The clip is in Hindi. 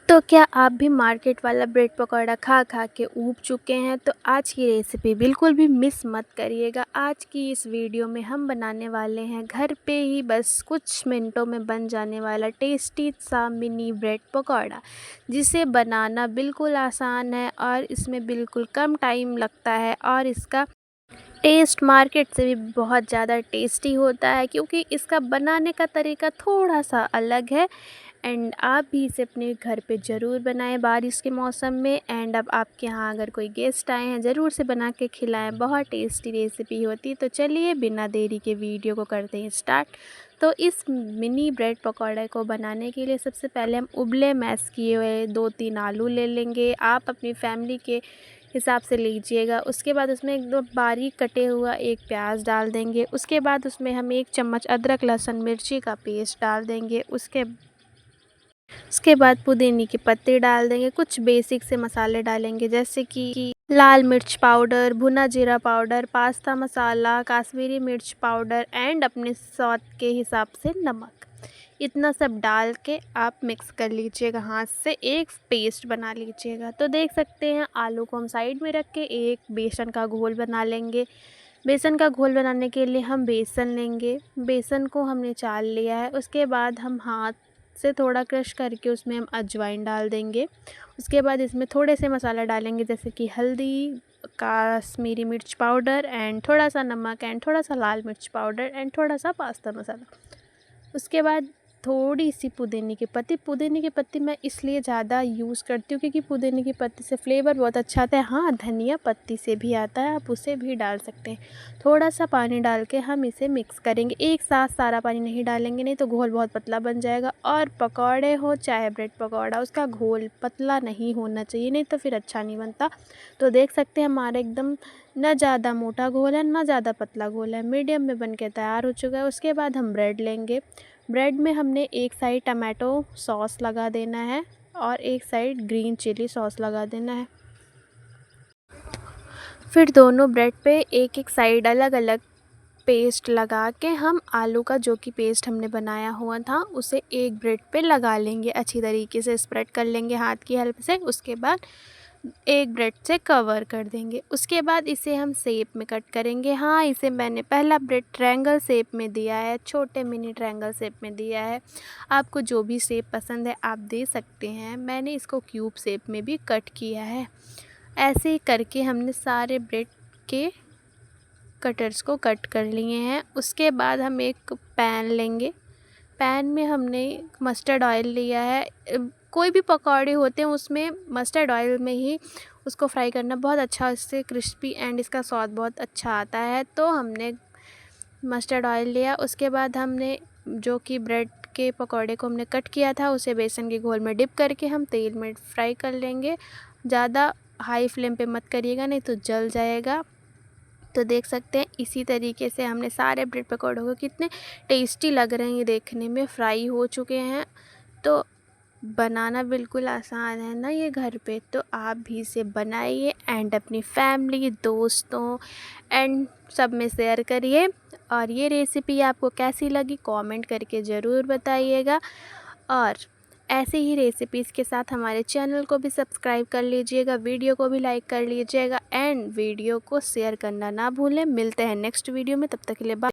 तो क्या आप भी मार्केट वाला ब्रेड पकौड़ा खा खा के ऊब चुके हैं? तो आज की रेसिपी बिल्कुल भी मिस मत करिएगा। आज की इस वीडियो में हम बनाने वाले हैं घर पे ही बस कुछ मिनटों में बन जाने वाला टेस्टी सा मिनी ब्रेड पकौड़ा, जिसे बनाना बिल्कुल आसान है और इसमें बिल्कुल कम टाइम लगता है और इसका टेस्ट मार्केट से भी बहुत ज़्यादा टेस्टी होता है, क्योंकि इसका बनाने का तरीका थोड़ा सा अलग है। एंड आप भी इसे अपने घर पे ज़रूर बनाएं बारिश के मौसम में। एंड अब आपके यहाँ अगर कोई गेस्ट आए हैं, ज़रूर से बना के खिलाएं, बहुत टेस्टी रेसिपी होती है। तो चलिए बिना देरी के वीडियो को करते हैं स्टार्ट। तो इस मिनी ब्रेड पकौड़े को बनाने के लिए सबसे पहले हम उबले मैश किए हुए 2-3 आलू ले लेंगे। आप अपनी फैमिली के हिसाब से लीजिएगा। उसके बाद उसमें एकदम बारीक कटे हुआ एक प्याज डाल देंगे। उसके बाद उसमें हम 1 चम्मच अदरक लहसुन मिर्ची का पेस्ट डाल देंगे। उसके बाद पुदीने के पत्ते डाल देंगे। कुछ बेसिक से मसाले डालेंगे, जैसे कि लाल मिर्च पाउडर, भुना जीरा पाउडर, पास्ता मसाला, काश्मीरी मिर्च पाउडर एंड अपने स्वाद के हिसाब से नमक। इतना सब डाल के आप मिक्स कर लीजिएगा, हाथ से एक पेस्ट बना लीजिएगा। तो देख सकते हैं आलू को हम साइड में रख के एक बेसन का घोल बना लेंगे। बेसन का घोल बनाने के लिए हम बेसन लेंगे। बेसन को हमने चाल लिया है। उसके बाद हम हाथ से थोड़ा क्रश करके उसमें हम अजवाइन डाल देंगे। उसके बाद इसमें थोड़े से मसाला डालेंगे, जैसे कि हल्दी, काश्मीरी मिर्च पाउडर एंड थोड़ा सा नमक एंड थोड़ा सा लाल मिर्च पाउडर एंड थोड़ा सा पास्ता मसाला। उसके बाद थोड़ी सी पुदीने की पत्ती मैं इसलिए ज़्यादा यूज़ करती हूँ क्योंकि पुदीने की पत्ती से फ्लेवर बहुत अच्छा आता है। हाँ, धनिया पत्ती से भी आता है, आप उसे भी डाल सकते हैं। थोड़ा सा पानी डाल के हम इसे मिक्स करेंगे। एक साथ सारा पानी नहीं डालेंगे, नहीं तो घोल बहुत पतला बन जाएगा। और पकौड़े हो चाहे ब्रेड पकौड़ा, उसका घोल पतला नहीं होना चाहिए, नहीं तो फिर अच्छा नहीं बनता। तो देख सकते हैं हमारा एकदम ना ज़्यादा मोटा घोल है ना ज़्यादा पतला घोल है, मीडियम में बन के तैयार हो चुका है। उसके बाद हम ब्रेड लेंगे। ब्रेड में हमने एक साइड टमाटो सॉस लगा देना है और एक साइड ग्रीन चिली सॉस लगा देना है। फिर दोनों ब्रेड पे एक एक साइड अलग अलग पेस्ट लगा के हम आलू का जो कि पेस्ट हमने बनाया हुआ था उसे एक ब्रेड पे लगा लेंगे। अच्छी तरीके से स्प्रेड कर लेंगे हाथ की हेल्प से। उसके बाद एक ब्रेड से कवर कर देंगे। उसके बाद इसे हम शेप में कट करेंगे। हाँ, इसे मैंने पहला ब्रेड ट्रायंगल शेप में दिया है, छोटे मिनी ट्रायंगल शेप में दिया है। आपको जो भी शेप पसंद है आप दे सकते हैं। मैंने इसको क्यूब शेप में भी कट किया है। ऐसे ही करके हमने सारे ब्रेड के कटर्स को कट कर लिए हैं। उसके बाद हम एक पैन लेंगे। पैन में हमने मस्टर्ड ऑयल लिया है। कोई भी पकौड़े होते हैं उसमें मस्टर्ड ऑयल में ही उसको फ्राई करना बहुत अच्छा, इससे क्रिस्पी एंड इसका स्वाद बहुत अच्छा आता है। तो हमने मस्टर्ड ऑयल लिया। उसके बाद हमने जो कि ब्रेड के पकौड़े को हमने कट किया था उसे बेसन के घोल में डिप करके हम तेल में फ्राई कर लेंगे। ज़्यादा हाई फ्लेम पे मत करिएगा, नहीं तो जल जाएगा। तो देख सकते हैं इसी तरीके से हमने सारे ब्रेड पकौड़ों को, कितने टेस्टी लग रहे हैं ये देखने में, फ्राई हो चुके हैं। तो बनाना बिल्कुल आसान है ना ये घर पे, तो आप भी इसे बनाइए एंड अपनी फैमिली, दोस्तों एंड सब में शेयर करिए। और ये रेसिपी आपको कैसी लगी कमेंट करके ज़रूर बताइएगा। और ऐसे ही रेसिपीज़ के साथ हमारे चैनल को भी सब्सक्राइब कर लीजिएगा, वीडियो को भी लाइक कर लीजिएगा एंड वीडियो को शेयर करना ना भूलें। मिलते हैं नेक्स्ट वीडियो में, तब तक के लिए बाय।